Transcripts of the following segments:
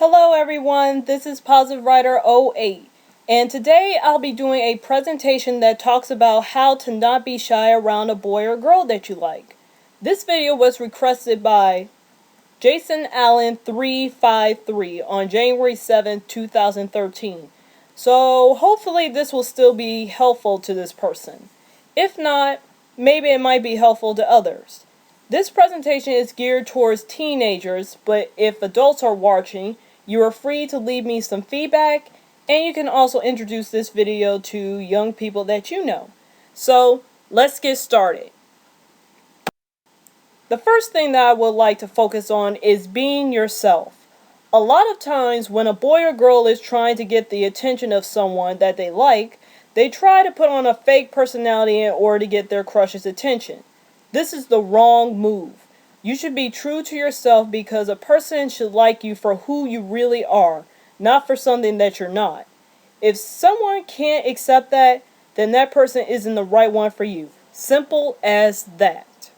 Hello everyone, this is Positive Writer 08, and today I'll be doing a presentation that talks about how to not be shy around a boy or girl that you like. This video was requested by Jason Allen 353 on January 7, 2013. So hopefully this will still be helpful to this person. If not, maybe it might be helpful to others. This presentation is geared towards teenagers, but if adults are watching, you are free to leave me some feedback, and you can also introduce this video to young people that you know. So, let's get started. The first thing that I would like to focus on is being yourself. A lot of times when a boy or girl is trying to get the attention of someone that they like, they try to put on a fake personality in order to get their crush's attention. This is the wrong move. You should be true to yourself because a person should like you for who you really are, not for something that you're not. If someone can't accept that, then that person isn't the right one for you. Simple as that.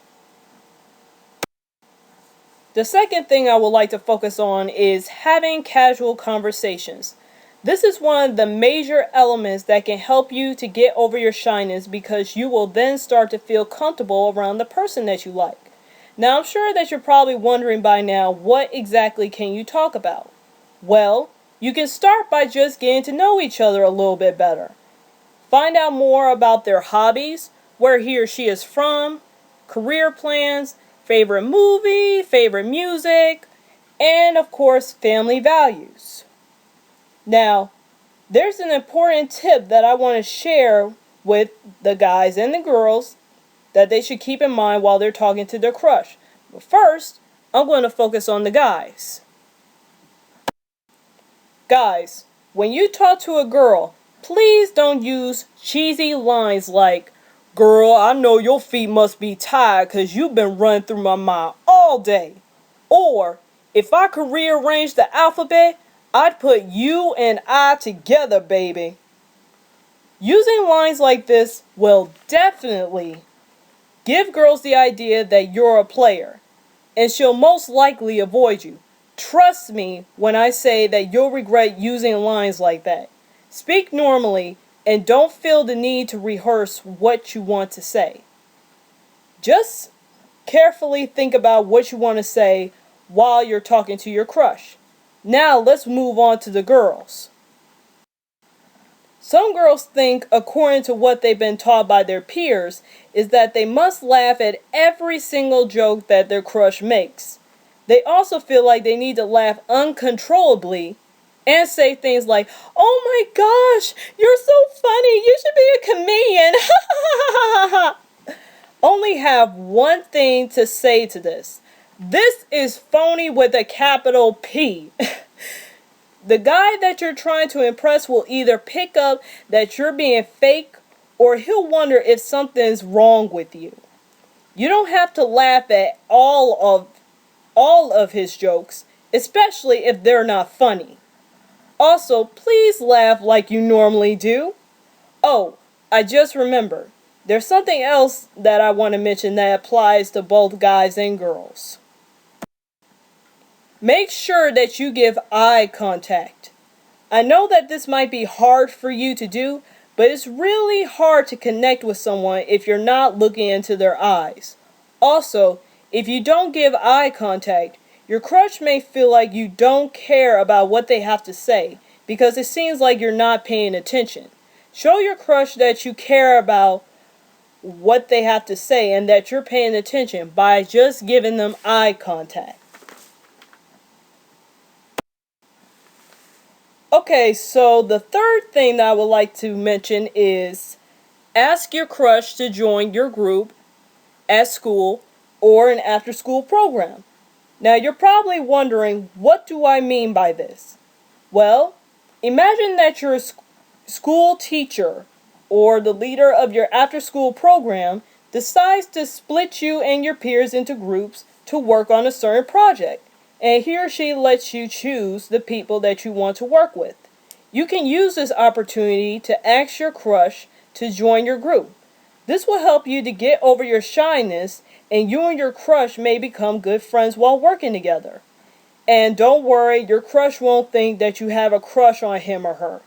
The second thing I would like to focus on is having casual conversations. This is one of the major elements that can help you to get over your shyness because you will then start to feel comfortable around the person that you like. Now I'm sure that you're probably wondering by now, what exactly can you talk about? Well, you can start by just getting to know each other a little bit better. Find out more about their hobbies, where he or she is from, career plans, favorite movie, favorite music, and of course family values. Now, there's an important tip that I want to share with the guys and the girls that they should keep in mind while they're talking to their crush. But first, I'm going to focus on the guys. Guys, when you talk to a girl, please don't use cheesy lines like, "Girl, I know your feet must be tired because you've been running through my mind all day." Or, "If I could rearrange the alphabet, I'd put you and I together, baby." Using lines like this will definitely give girls the idea that you're a player, and she'll most likely avoid you. Trust me when I say that you'll regret using lines like that. Speak normally and don't feel the need to rehearse what you want to say. Just carefully think about what you want to say while you're talking to your crush. Now let's move on to the girls. Some girls think, according to what they've been taught by their peers, is that they must laugh at every single joke that their crush makes. They also feel like they need to laugh uncontrollably and say things like, "Oh my gosh, you're so funny, you should be a comedian." Only have one thing to say to this. This is phony with a capital P. The guy that you're trying to impress will either pick up that you're being fake or he'll wonder if something's wrong with you. You don't have to laugh at all of his jokes, especially if they're not funny. Also, please laugh like you normally do. Oh, I just remembered. There's something else that I want to mention that applies to both guys and girls. Make sure that you give eye contact. I know that this might be hard for you to do, but it's really hard to connect with someone if you're not looking into their eyes. Also, if you don't give eye contact, your crush may feel like you don't care about what they have to say because it seems like you're not paying attention. Show your crush that you care about what they have to say and that you're paying attention by just giving them eye contact. Okay, so the third thing that I would like to mention is ask your crush to join your group at school or an after-school program. Now you're probably wondering, what do I mean by this? Well, imagine that your school teacher or the leader of your after-school program decides to split you and your peers into groups to work on a certain project. And he or she lets you choose the people that you want to work with. You can use this opportunity to ask your crush to join your group. This will help you to get over your shyness, and you and your crush may become good friends while working together. And don't worry, your crush won't think that you have a crush on him or her.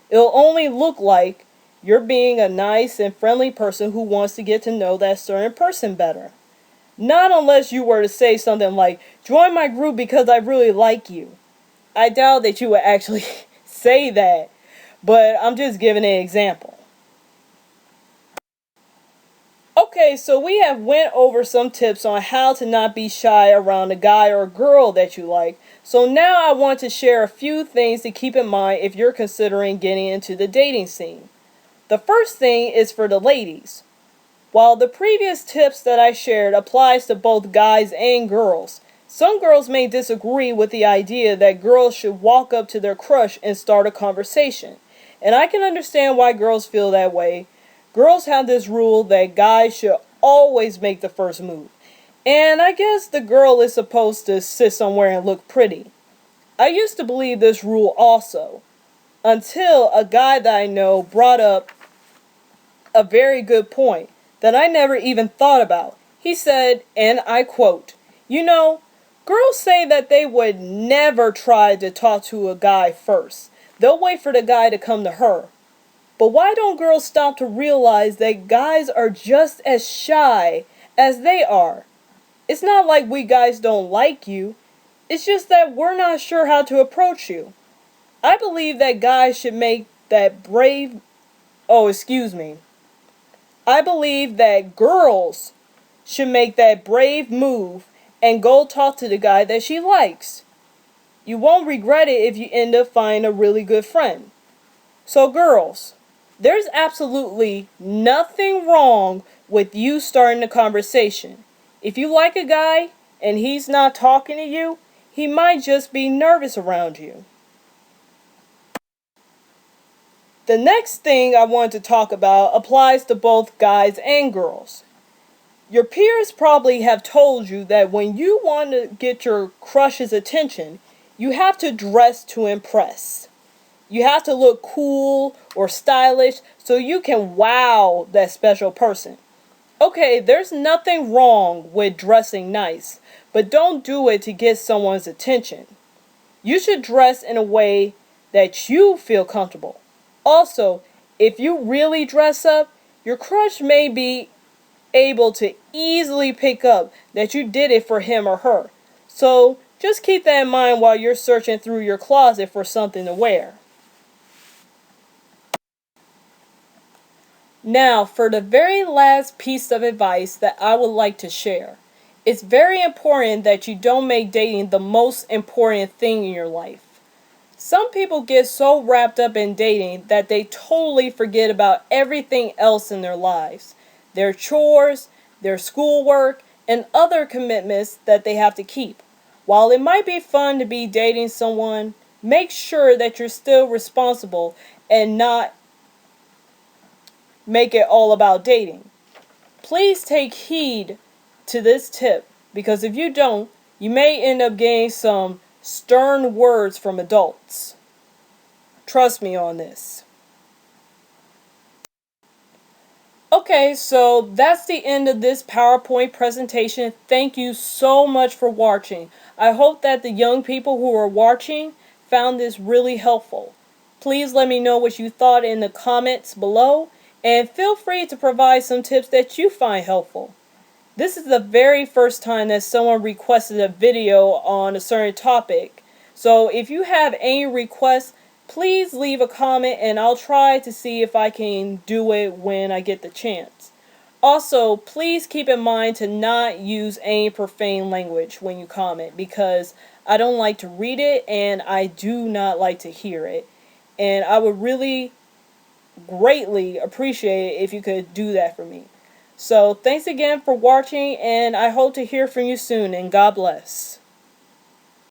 It'll only look like you're being a nice and friendly person who wants to get to know that certain person better. Not unless you were to say something like, join my group because I really like you. I doubt that you would actually say that, but I'm just giving an example. Okay, so we have went over some tips on how to not be shy around a guy or girl that you like. So now I want to share a few things to keep in mind if you're considering getting into the dating scene. The first thing is for the ladies. While the previous tips that I shared applies to both guys and girls, some girls may disagree with the idea that girls should walk up to their crush and start a conversation. And I can understand why girls feel that way. Girls have this rule that guys should always make the first move. And I guess the girl is supposed to sit somewhere and look pretty. I used to believe this rule also, until a guy that I know brought up a very good point that I never even thought about. He said, and I quote, "You know, girls say that they would never try to talk to a guy first. They'll wait for the guy to come to her. But why don't girls stop to realize that guys are just as shy as they are? It's not like we guys don't like you. It's just that we're not sure how to approach you. I believe that guys should make that brave... Oh, excuse me. I believe that girls should make that brave move and go talk to the guy that she likes. You won't regret it if you end up finding a really good friend. So girls, there's absolutely nothing wrong with you starting a conversation. If you like a guy and he's not talking to you, he might just be nervous around you. The next thing I want to talk about applies to both guys and girls. Your peers probably have told you that when you want to get your crush's attention, you have to dress to impress. You have to look cool or stylish so you can wow that special person. Okay, there's nothing wrong with dressing nice, but don't do it to get someone's attention. You should dress in a way that you feel comfortable. Also, if you really dress up, your crush may be able to easily pick up that you did it for him or her. So just keep that in mind while you're searching through your closet for something to wear. Now, for the very last piece of advice that I would like to share. It's very important that you don't make dating the most important thing in your life. Some people get so wrapped up in dating that they totally forget about everything else in their lives. Their chores, their schoolwork, and other commitments that they have to keep. While it might be fun to be dating someone, make sure that you're still responsible and not make it all about dating. Please take heed to this tip, because if you don't, you may end up getting some stern words from adults. Trust me on this. Okay, so that's the end of this PowerPoint presentation. Thank you so much for watching. I hope that the young people who are watching found this really helpful. Please let me know what you thought in the comments below, and feel free to provide some tips that you find helpful. This is the very first time that someone requested a video on a certain topic. So if you have any requests, please leave a comment and I'll try to see if I can do it when I get the chance. Also, please keep in mind to not use any profane language when you comment, because I don't like to read it and I do not like to hear it. And I would really greatly appreciate it if you could do that for me. So thanks again for watching, and I hope to hear from you soon, and God bless.